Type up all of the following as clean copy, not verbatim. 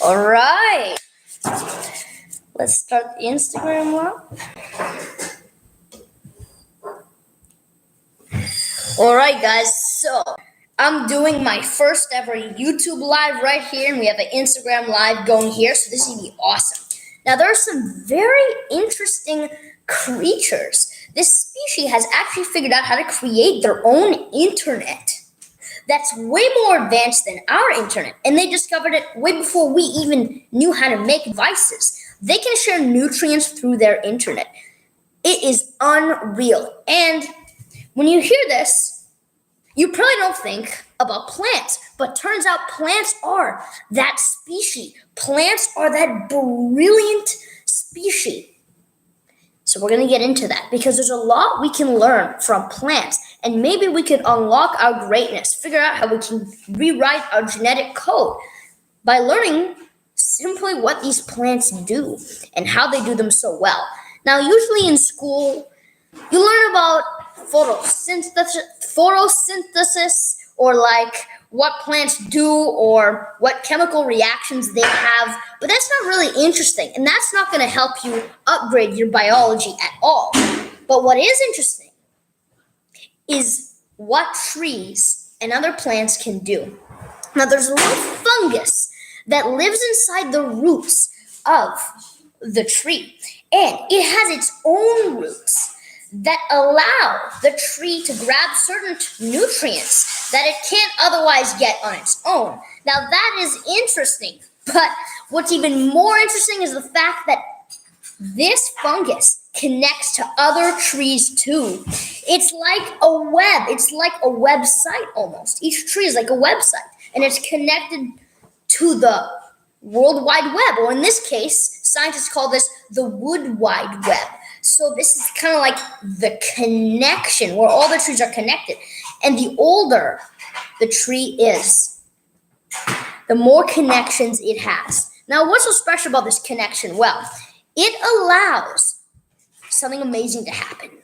All right. Let's start the Instagram live. All right, guys. So I'm doing my first ever YouTube live right here, and we have an Instagram live going here. So this is gonna be awesome. Now there are some very interesting creatures. This species has actually figured out how to create their own internet. That's way more advanced than our internet, and they discovered it way before we even knew how to make devices. They can share nutrients through their internet. It is unreal. And when you hear this, you probably don't think about plants, but turns out plants are that species. Plants are that brilliant species. So we're going to get into that because there's a lot we can learn from plants, and maybe we could unlock our greatness, figure out how we can rewrite our genetic code by learning simply what these plants do and how they do them so well. Now, usually in school, you learn about photosynthesis or like what plants do or what chemical reactions they have, but that's not really interesting, and that's not going to help you upgrade your biology at all. But what is interesting is what trees and other plants can do. Now, there's a little fungus that lives inside the roots of the tree, and it has its own roots that allow the tree to grab certain nutrients that it can't otherwise get on its own. Now that is interesting, but what's even more interesting is the fact that this fungus connects to other trees too. It's like a web. It's like a website almost. Each tree is like a website, and it's connected to the World Wide Web, or in this case, scientists call this the Wood Wide Web. So this is kind of like the connection where all the trees are connected. And the older the tree is, the more connections it has. Now, what's so special about this connection? Well, it allows something amazing to happen.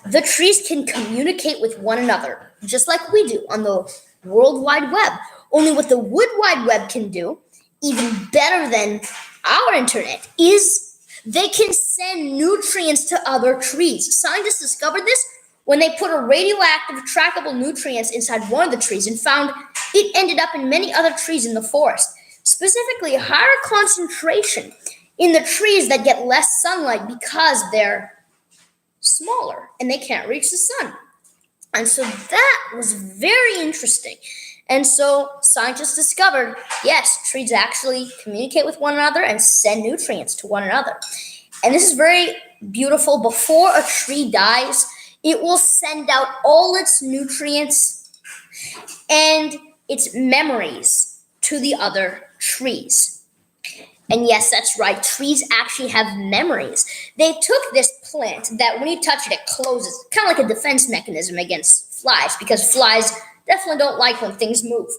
The trees can communicate with one another, just like we do on the World Wide Web. Only what the Wood Wide Web can do, even better than our internet, is they can send nutrients to other trees. Scientists discovered this when they put a radioactive trackable nutrients inside one of the trees and found it ended up in many other trees in the forest, specifically a higher concentration in the trees that get less sunlight because they're smaller and they can't reach the sun. And so that was very interesting. And so scientists discovered, yes, trees actually communicate with one another and send nutrients to one another. And this is very beautiful. Before a tree dies, it will send out all its nutrients and its memories to the other trees. And yes, that's right. Trees actually have memories. They took this plant that when you touch it, it closes, kind of like a defense mechanism against flies, because flies definitely don't like when things move.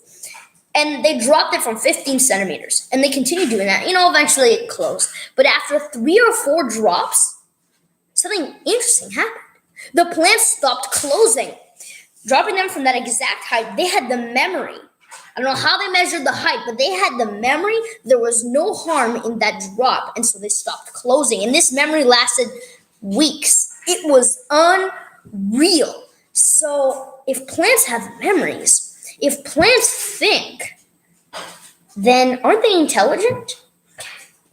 And they dropped it from 15 centimeters. And they continued doing that. Eventually it closed. But after 3 or 4 drops, something interesting happened. The plant stopped closing. Dropping them from that exact height, they had the memory. I don't know how they measured the height, but they had the memory. There was no harm in that drop. And so they stopped closing. And this memory lasted weeks. It was unreal. So if plants have memories, if plants think, then aren't they intelligent?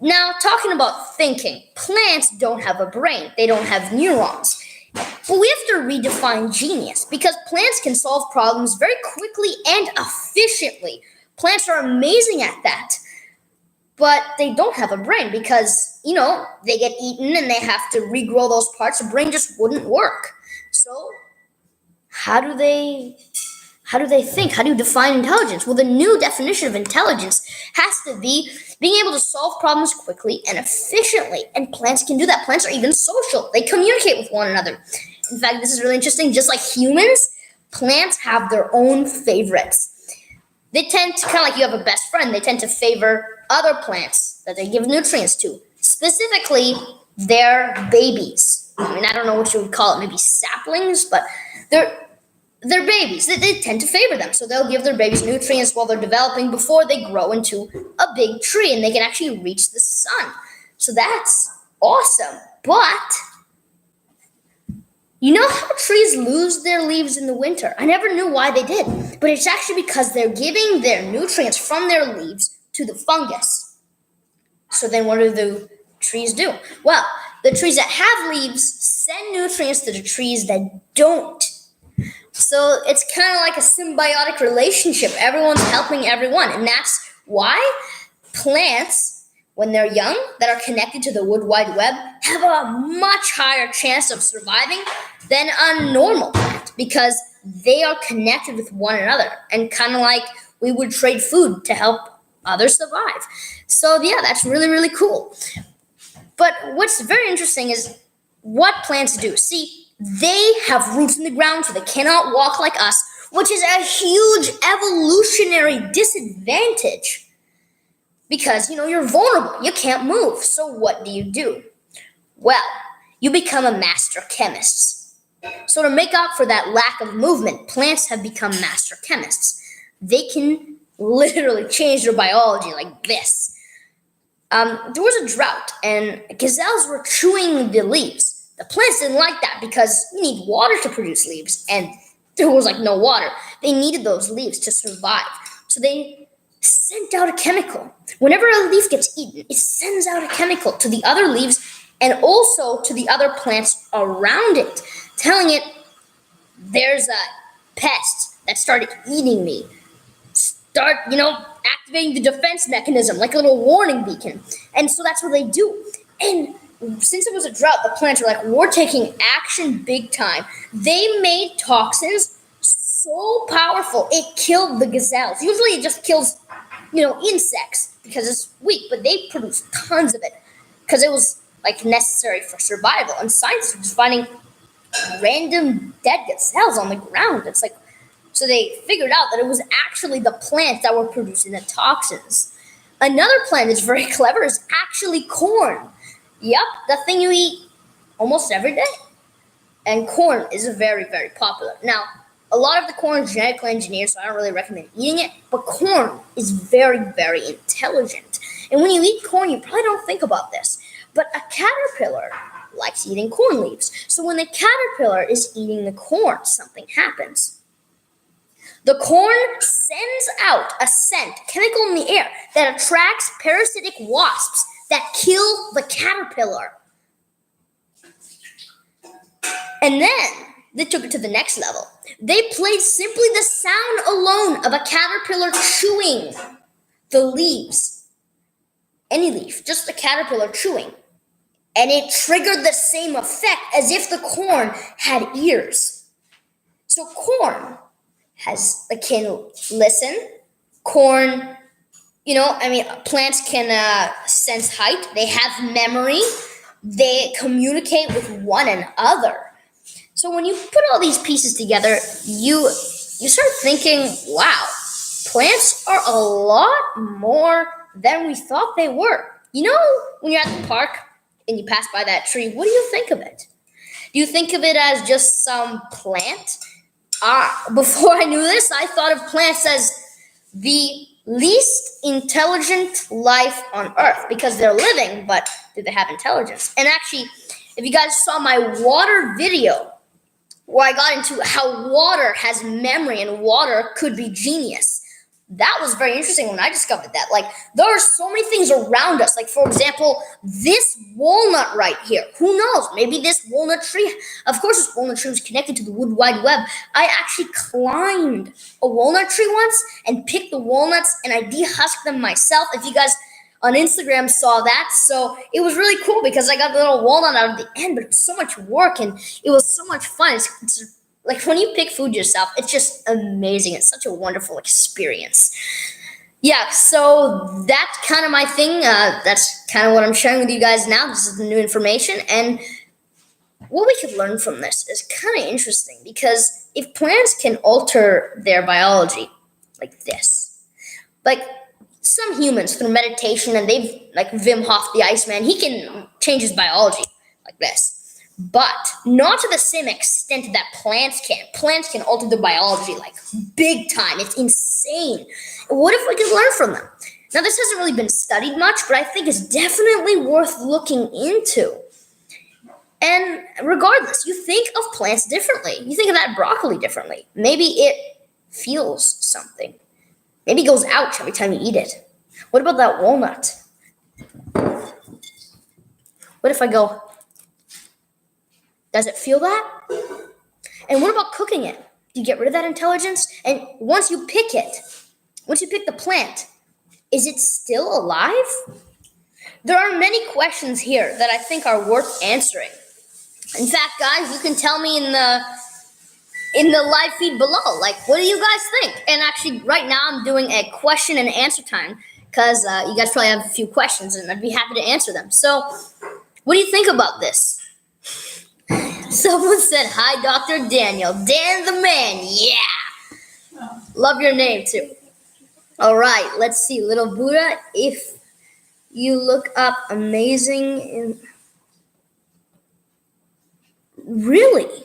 Now, talking about thinking, plants don't have a brain. They don't have neurons. But we have to redefine genius because plants can solve problems very quickly and efficiently. Plants are amazing at that. But they don't have a brain because, they get eaten and they have to regrow those parts. The brain just wouldn't work. So how do they think? How do you define intelligence? Well, the new definition of intelligence has to be being able to solve problems quickly and efficiently. And plants can do that. Plants are even social. They communicate with one another. In fact, this is really interesting. Just like humans, plants have their own favorites. They tend to, kind of like you have a best friend, they tend to favor other plants that they give nutrients to. Specifically, their babies. I don't know what you would call it, maybe saplings, but they're their babies. They tend to favor them. So they'll give their babies nutrients while they're developing before they grow into a big tree and they can actually reach the sun. So that's awesome. But you know how trees lose their leaves in the winter? I never knew why they did, but it's actually because they're giving their nutrients from their leaves to the fungus. So then what do the trees do? Well, the trees that have leaves send nutrients to the trees that don't. So it's kind of like a symbiotic relationship. Everyone's helping everyone. And that's why plants, when they're young, that are connected to the Wood Wide Web, have a much higher chance of surviving than a normal plant because they are connected with one another. And kind of like we would trade food to help others survive. So yeah, that's really, really cool. But what's very interesting is what plants do. See, they have roots in the ground, so they cannot walk like us, which is a huge evolutionary disadvantage because, you're vulnerable. You can't move. So what do? Well, you become a master chemist. So to make up for that lack of movement, plants have become master chemists. They can literally change their biology like this. There was a drought, and gazelles were chewing the leaves. The plants didn't like that because you need water to produce leaves, and there was no water. They needed those leaves to survive. So they sent out a chemical. Whenever a leaf gets eaten, it sends out a chemical to the other leaves and also to the other plants around it, telling it, there's a pest that started eating me. Start, activating the defense mechanism like a little warning beacon. And so that's what they do. And since it was a drought, the plants were like, we're taking action big time. They made toxins so powerful, it killed the gazelles. Usually it just kills, insects because it's weak, but they produced tons of it because it was necessary for survival. And scientists were just finding random dead gazelles on the ground. It's so they figured out that it was actually the plants that were producing the toxins. Another plant that's very clever is actually corn. Yep, the thing you eat almost every day. And corn is very, very popular. Now, a lot of the corn is genetically engineered, so I don't really recommend eating it. But corn is very, very intelligent. And when you eat corn, you probably don't think about this. But a caterpillar likes eating corn leaves. So when the caterpillar is eating the corn, something happens. The corn sends out a scent, chemical in the air, that attracts parasitic wasps that kill the caterpillar. And then they took it to the next level. They played simply the sound alone of a caterpillar chewing the leaves. Any leaf, just the caterpillar chewing. And it triggered the same effect as if the corn had ears. So corn can listen. Corn, plants can sense height. They have memory. They communicate with one another. So when you put all these pieces together, you start thinking, wow, plants are a lot more than we thought they were. When you're at the park and you pass by that tree, what do you think of it? Do you think of it as just some plant? Before I knew this, I thought of plants as the least intelligent life on Earth because they're living, but do they have intelligence? And actually, if you guys saw my water video where I got into how water has memory and water could be genius, that was very interesting when I discovered that. There are so many things around us. For example, this walnut right here. Who knows? Maybe this walnut tree. Of course, this walnut tree was connected to the Wood Wide Web. I actually climbed a walnut tree once and picked the walnuts, and I dehusked them myself. If you guys on Instagram saw that. So it was really cool because I got the little walnut out of the end, but it was so much work and it was so much fun. It's when you pick food yourself, it's just amazing. It's such a wonderful experience. Yeah, so that's kind of my thing. That's kind of what I'm sharing with you guys now. This is the new information. And what we could learn from this is kind of interesting because if plants can alter their biology like this, some humans through meditation, and they've Wim Hof, the Iceman, he can change his biology like this. but not to the same extent that plants can. Plants can alter the biology like big time. It's insane. What if we could learn from them? Now, this hasn't really been studied much, but I think it's definitely worth looking into. And regardless, you think of plants differently. You think of that broccoli differently. Maybe it feels something. Maybe it goes ouch every time you eat it. What about that walnut? What if I go, does it feel that? And what about cooking it? Do you get rid of that intelligence? And once you pick the plant, is it still alive? There are many questions here that I think are worth answering. In fact, guys, you can tell me in the live feed below, like, what do you guys think? And actually, right now, I'm doing a question and answer time because you guys probably have a few questions, and I'd be happy to answer them. So, what do you think about this? Someone said, hi, Dr. Daniel. Dan the man, yeah. Love your name, too. All right, let's see. Little Buddha, if you look up amazing... Really?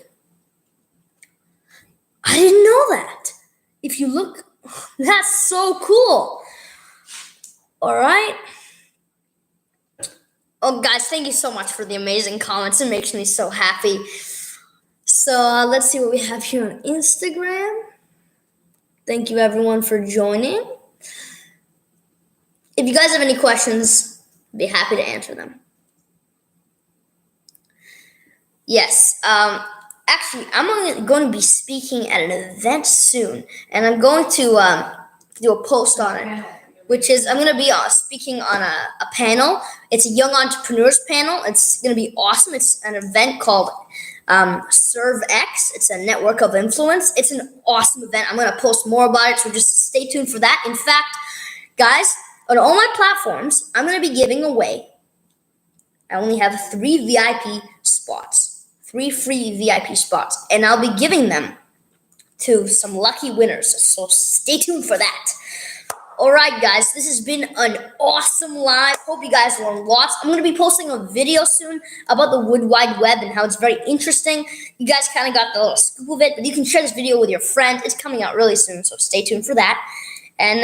I didn't know that. If you look, that's so cool. All right. Oh, guys, thank you so much for the amazing comments. It makes me so happy. So let's see what we have here on Instagram. Thank you, everyone, for joining. If you guys have any questions, I'd be happy to answer them. Yes. Actually, I'm going to be speaking at an event soon, and I'm going to do a post on it, which is I'm going to be speaking on a panel. It's a young entrepreneurs panel. It's going to be awesome. It's an event called ServeX. It's a network of influence. It's an awesome event. I'm going to post more about it, so just stay tuned for that. In fact, guys, on all my platforms, I'm going to be giving away. I only have 3 VIP spots. 3 free VIP spots, and I'll be giving them to some lucky winners, so stay tuned for that. All right, guys, this has been an awesome live. Hope you guys learned lots. I'm going to be posting a video soon about the Wood Wide Web and how it's very interesting. You guys kind of got the little scoop of it, but you can share this video with your friends. It's coming out really soon, so stay tuned for that. And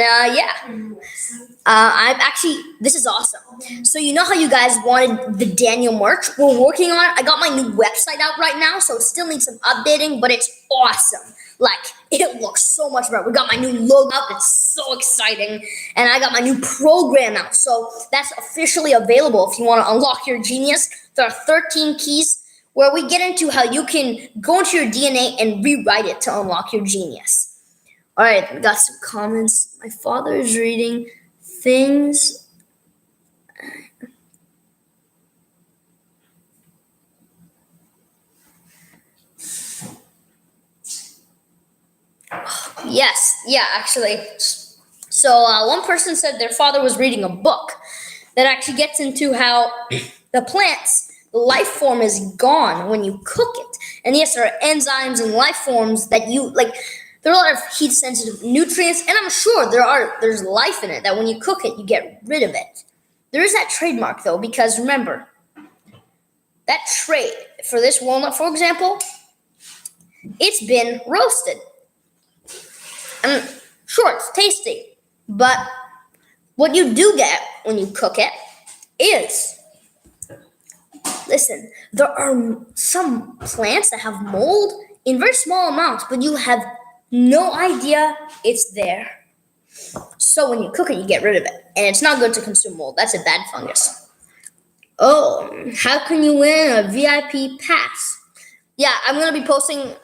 this is awesome. So you know how you guys wanted the Daniel merch? We're working on it. I got my new website out right now, so it still needs some updating, but it's awesome. Like, it looks so much better. We got my new logo up. It's so exciting. And I got my new program out. So that's officially available if you want to unlock your genius. There are 13 keys where we get into how you can go into your DNA and rewrite it to unlock your genius. All right, we got some comments. My father is reading things. Yes, yeah, actually. So one person said their father was reading a book that actually gets into how the plants, the life form is gone when you cook it. And yes, there are enzymes and life forms that you like. There are a lot of heat-sensitive nutrients, and I'm sure there's life in it that when you cook it, you get rid of it. There is that trademark, though, because remember, that trait for this walnut, for example, it's been roasted. And sure, it's tasty, but what you do get when you cook it is, listen, there are some plants that have mold in very small amounts, but you have no idea it's there. So when you cook it, you get rid of it. And it's not good to consume mold. That's a bad fungus. Oh, how can you win a VIP pass? Yeah, I'm going to be posting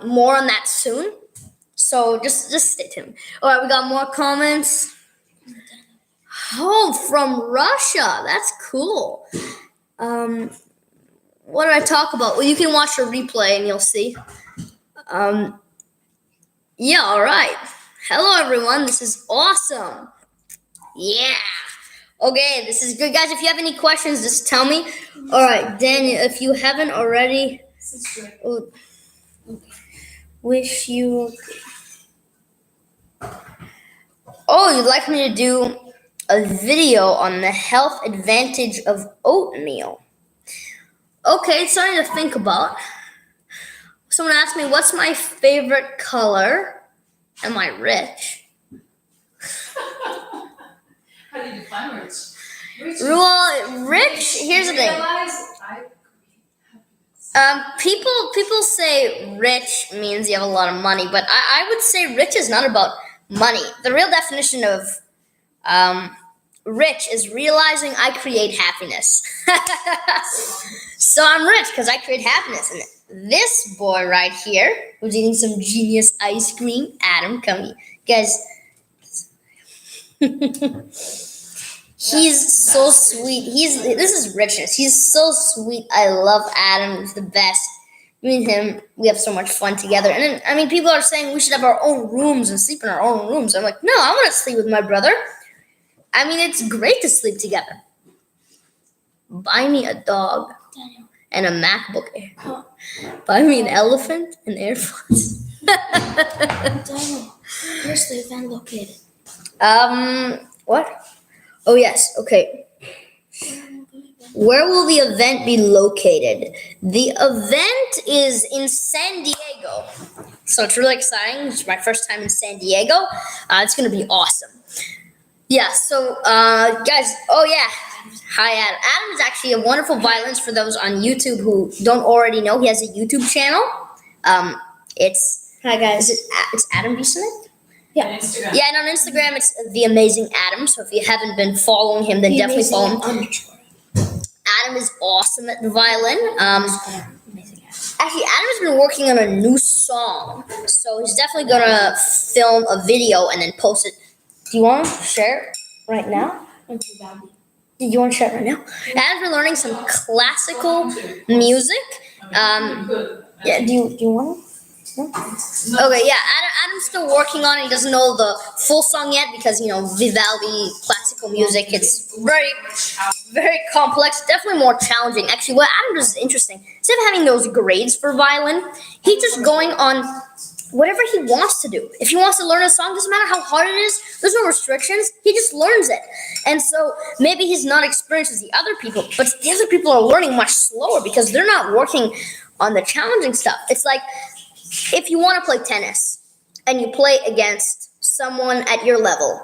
more on that soon. So just stay tuned. All right, we got more comments. Oh, from Russia. That's cool. What did I talk about? Well, you can watch the replay and you'll see. Yeah, all right. Hello, everyone. This is awesome. Yeah. Okay, this is good. Guys, if you have any questions, just tell me. All right, Daniel, if you haven't already, wish you... Oh, you'd like me to do a video on the health advantage of oatmeal. Okay, it's something to think about. Someone asked me, what's my favorite color? Am I rich? How do you define rich? Well, rich, here's the thing. People say rich means you have a lot of money, but I would say rich is not about money. The real definition of rich is realizing I create happiness. So I'm rich because I create happiness. And this boy right here, who's eating some genius ice cream, Adam, come here. Guys, he's so sweet. This is richness. He's so sweet. I love Adam. He's the best. Me and him, we have so much fun together. And then, I mean, people are saying we should have our own rooms and sleep in our own rooms. I'm like, no, I want to sleep with my brother. I mean, it's great to sleep together. Buy me a dog and a MacBook Air. Buy me an elephant and AirPods. Daniel, where's the event located? What? Oh, yes. Okay. Where will the event be located? The event is in San Diego. So it's really exciting. It's my first time in San Diego. It's going to be awesome. Yeah, so, guys, oh, yeah. Hi, Adam. Adam is actually a wonderful violinist for those on YouTube who don't already know. He has a YouTube channel. Hi, guys. It's Adam B. Smith? Yeah. Yeah, and on Instagram, it's The Amazing Adam. So if you haven't been following him, then definitely follow him. Adam is awesome at the violin. Actually, Adam's been working on a new song. So he's definitely going to film a video and then post it. Do you want to share it right now? Do you want to share it right now? Adam's been learning some classical music. Yeah, do you want to? No? Okay, yeah, Adam's still working on it. He doesn't know the full song yet because, Vivaldi, classical music, it's very, very complex, definitely more challenging. Actually, what Adam does is interesting. Instead of having those grades for violin, he's just going on whatever he wants to do. If he wants to learn a song, doesn't matter how hard it is, there's no restrictions, he just learns it. And so maybe he's not experienced as the other people, but the other people are learning much slower because they're not working on the challenging stuff. It's like, if you want to play tennis and you play against someone at your level,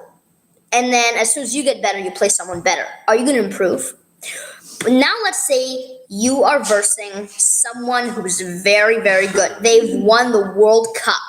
and then as soon as you get better, you play someone better, are you going to improve? Now let's say you are versing someone who's very, very good. They've won the World Cup.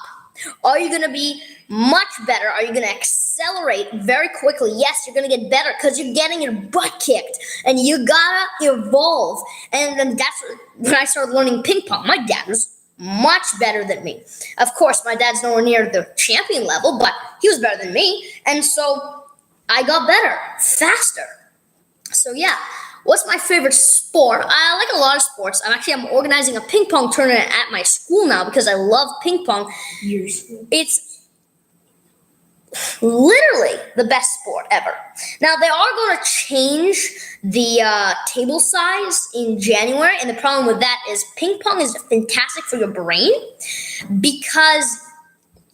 Are you going to be much better? Are you going to accelerate very quickly? Yes, you're going to get better because you're getting your butt kicked and you got to evolve. And then that's when I started learning ping pong. My dad was much better than me. Of course, my dad's nowhere near the champion level, but he was better than me. And so I got better, faster. So yeah, what's my favorite sport? I like a lot of sports. I'm organizing a ping pong tournament at my school now because I love ping pong. It's literally the best sport ever. Now, they are going to change the table size in January, and the problem with that is ping pong is fantastic for your brain because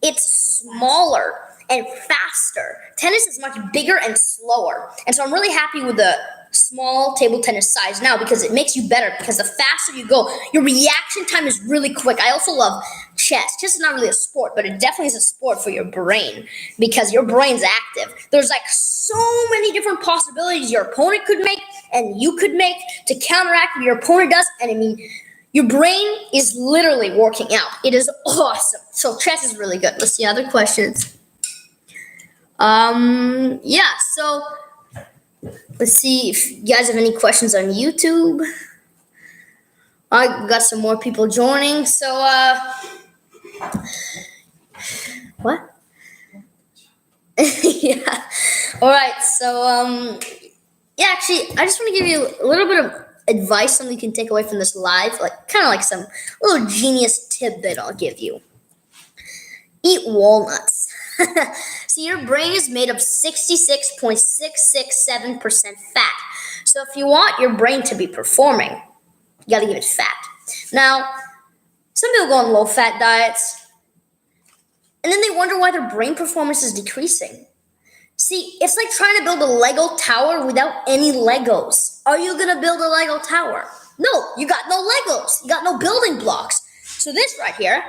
it's smaller and faster. Tennis is much bigger and slower, and so I'm really happy with the small table tennis size now because it makes you better because the faster you go, your reaction time is really quick. I also love chess. Chess is not really a sport, but it definitely is a sport for your brain because your brain's active. There's like so many different possibilities your opponent could make and you could make to counteract what your opponent does. And I mean, your brain is literally working out. It is awesome. So chess is really good. Let's see other questions. Yeah, so let's see if you guys have any questions on YouTube. I got some more people joining. So, what? Yeah. All right. So, yeah, actually, I just want to give you a little bit of advice, something you can take away from this live, like kind of like some little genius tip that I'll give you. Eat walnuts. See, your brain is made of 66.667% fat. So if you want your brain to be performing, you got to give it fat. Now, some people go on low-fat diets, and then they wonder why their brain performance is decreasing. See, it's like trying to build a Lego tower without any Legos. Are you going to build a Lego tower? No, you got no Legos. You got no building blocks. So this right here,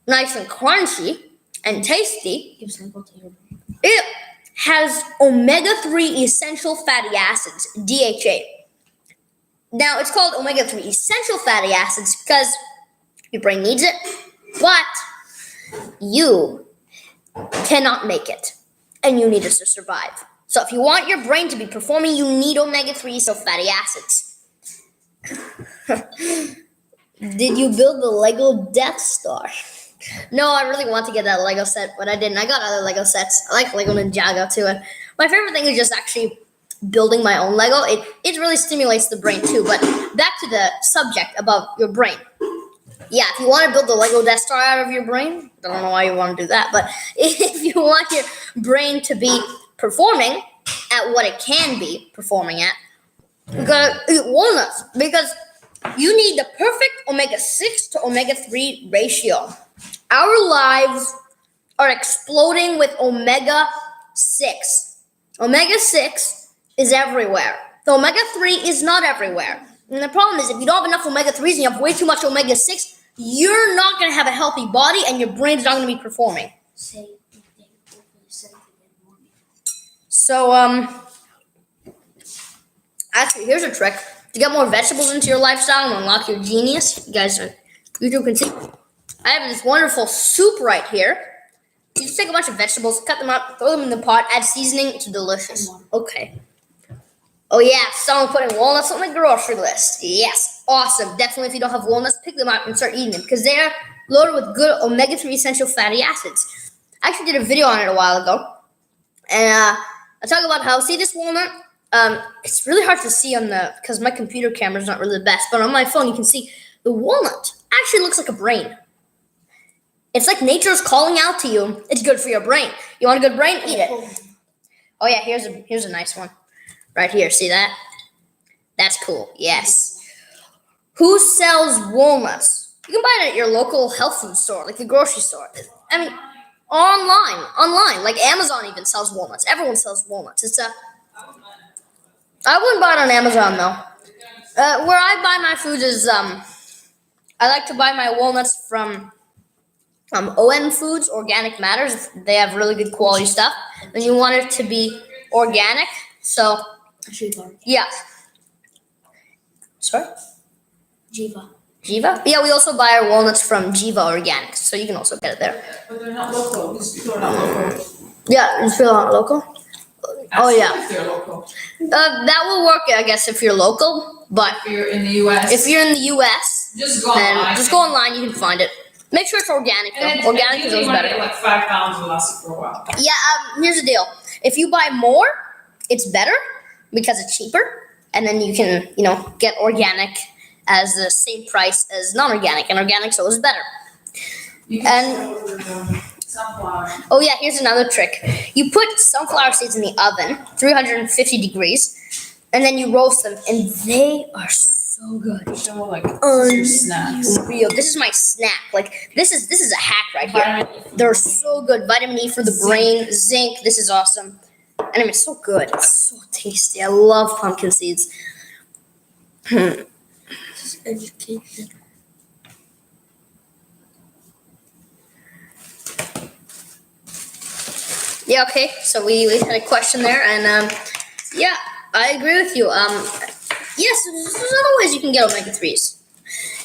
nice and crunchy and tasty, Gives Lego to your brain. it has omega-3 essential fatty acids, DHA. Now, it's called omega-3 essential fatty acids because your brain needs it, but you cannot make it, and you need it to survive. So if you want your brain to be performing, you need omega-3 essential fatty acids. Did you build the Lego Death Star? No, I really want to get that Lego set, but I didn't. I got other Lego sets. I like Lego Ninjago too. And my favorite thing is just actually building my own Lego. It really stimulates the brain too. But back to the subject about your brain. Yeah, if you want to build the Lego Death Star out of your brain, I don't know why you want to do that, but if you want your brain to be performing at what it can be performing at, you gotta eat walnuts because you need the perfect omega-6 to omega-3 ratio. Our lives are exploding with omega-6. Omega-6 is everywhere. The omega-3 is not everywhere. And the problem is if you don't have enough omega-3s and you have way too much omega-6, you're not going to have a healthy body and your brain's not going to be performing. So, actually, here's a trick. To get more vegetables into your lifestyle and unlock your genius, you guys on YouTube can see. I have this wonderful soup right here. You just take a bunch of vegetables, cut them up, throw them in the pot, add seasoning. It's delicious. Okay. Oh yeah, someone putting walnuts on the grocery list. Yes, awesome. Definitely if you don't have walnuts, pick them up and start eating them because they're loaded with good omega-3 essential fatty acids. I actually did a video on it a while ago. And I talk about how, see this walnut? It's really hard to see on because my computer camera is not really the best, but on my phone you can see the walnut actually looks like a brain. It's like nature's calling out to you. It's good for your brain. You want a good brain? Eat it. Oh yeah, here's a nice one. Right here, see that? That's cool, yes. Who sells walnuts? You can buy it at your local health food store, like the grocery store. I mean, online. Like Amazon even sells walnuts. Everyone sells walnuts. I wouldn't buy it on Amazon though. Where I buy my foods is I like to buy my walnuts from ON Foods, Organic Matters. They have really good quality stuff. And you want it to be organic, so yeah. Sorry? Jiva. Jiva? Yeah, we also buy our walnuts from Jiva Organics, so you can also get it there. But they're not local. These people are not local. Yeah, you feel not local? Oh yeah. If they're local. That will work, I guess, if you're local. But If you're in the US. if you're in the US, just go then online. just go online. You can find it. Make sure it's organic And though. Organic is always better. Like 5 pounds will last you for a while. Yeah. Here's the deal. If you buy more, it's better because it's cheaper, and then you can get organic as the same price as non-organic, and organic so is better. You And- can sunflower. Oh yeah, here's another trick. You put sunflower seeds in the oven, 350 degrees, and then you roast them, and they are so good. So like your snacks. Unreal. This is my snack. Like this is a hack right here. Vitamin E for They're the so good. Vitamin E for the brain, zinc. This is awesome. And I mean, it's so good. It's so tasty. I love pumpkin seeds. Just educate them. Yeah, okay. So we had a question there, and yeah, I agree with you. Yes, there's other ways you can get omega-3s.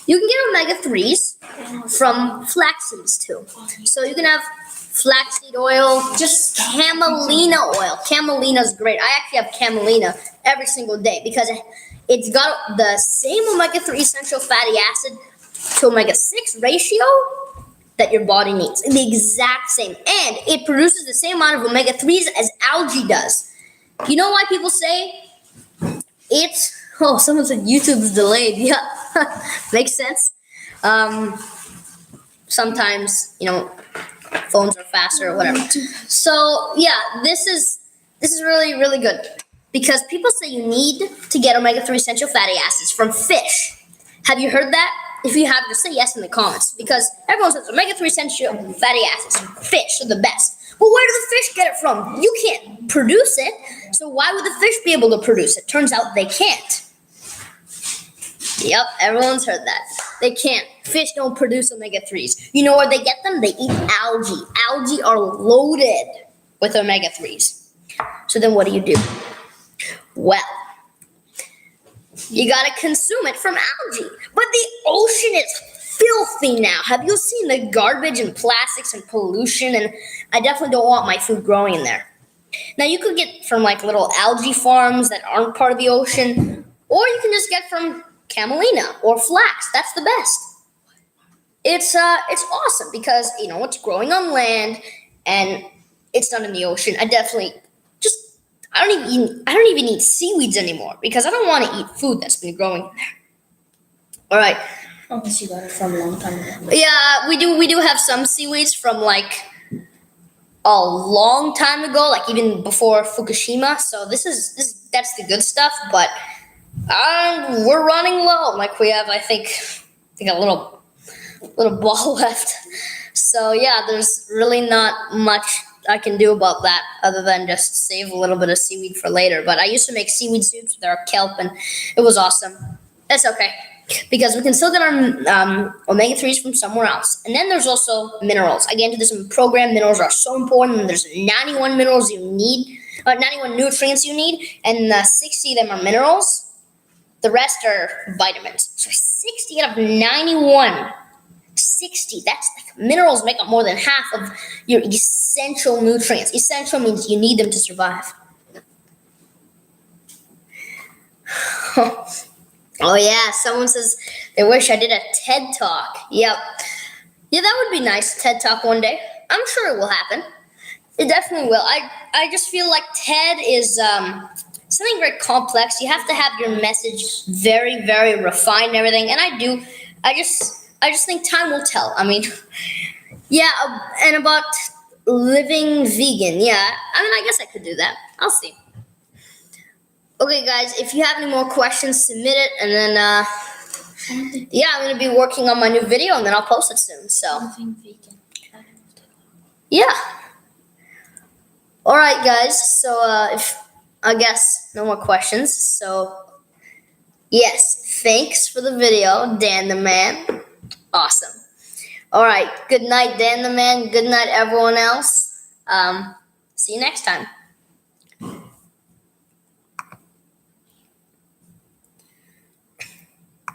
You can get omega-3s from flax seeds too. So you can have flaxseed oil, just camelina oil. Camelina is great. I actually have camelina every single day because it's got the same omega-3 essential fatty acid to omega-6 ratio that your body needs. The exact same. And it produces the same amount of omega-3s as algae does. You know why people say it's... Oh, someone said YouTube's delayed. Yeah, makes sense. Sometimes, phones are faster or whatever. So, yeah, this is really, really good. Because people say you need to get omega-3 essential fatty acids from fish. Have you heard that? If you have, just say yes in the comments. Because everyone says omega-3 essential fatty acids. Fish are the best. Well, where do the fish get it from? You can't produce it. So why would the fish be able to produce it? Turns out they can't. Yep, everyone's heard that. They can't. Fish don't produce omega-3s. You know where they get them? They eat algae. Algae are loaded with omega-3s. So then what do? Well, you gotta consume it from algae. But the ocean is filthy now. Have you seen the garbage and plastics and pollution? And I definitely don't want my food growing in there. Now you could get from like little algae farms that aren't part of the ocean, or you can just get from camelina or flax. That's the best. It's awesome because it's growing on land and it's not in the ocean. I don't even eat seaweeds anymore because I don't want to eat food that's been growing in there. All right. Unless you got it from a long time ago. Yeah, we do have some seaweeds from like a long time ago, like even before Fukushima. So that's the good stuff, but we're running low. Like we have, I think a little ball left. So yeah, there's really not much I can do about that other than just save a little bit of seaweed for later. But I used to make seaweed soups with our kelp, and it was awesome. It's okay because we can still get our omega-3s from somewhere else. And then there's also minerals. I get into this in the program. Minerals are so important. And there's 91 minerals you need, 91 nutrients you need, and 60 of them are minerals. The rest are vitamins. So 60 out of 91. 60. That's like minerals make up more than half of your essential nutrients. Essential means you need them to survive. Oh yeah, someone says they wish I did a TED Talk. Yep. Yeah, that would be nice, TED Talk one day. I'm sure it will happen. It definitely will. I just feel like TED is something very complex. You have to have your message very, very refined and everything. And I just think time will tell. I mean, yeah, and about living vegan. Yeah, I mean, I guess I could do that. I'll see. Okay, guys, if you have any more questions, submit it, and then, yeah, I'm going to be working on my new video, and then I'll post it soon, so. Living vegan. Yeah. All right, guys, so I guess no more questions, so, yes, thanks for the video, Dan the Man. Awesome. All right, good night, Dan the Man. Good night, everyone else. See you next time.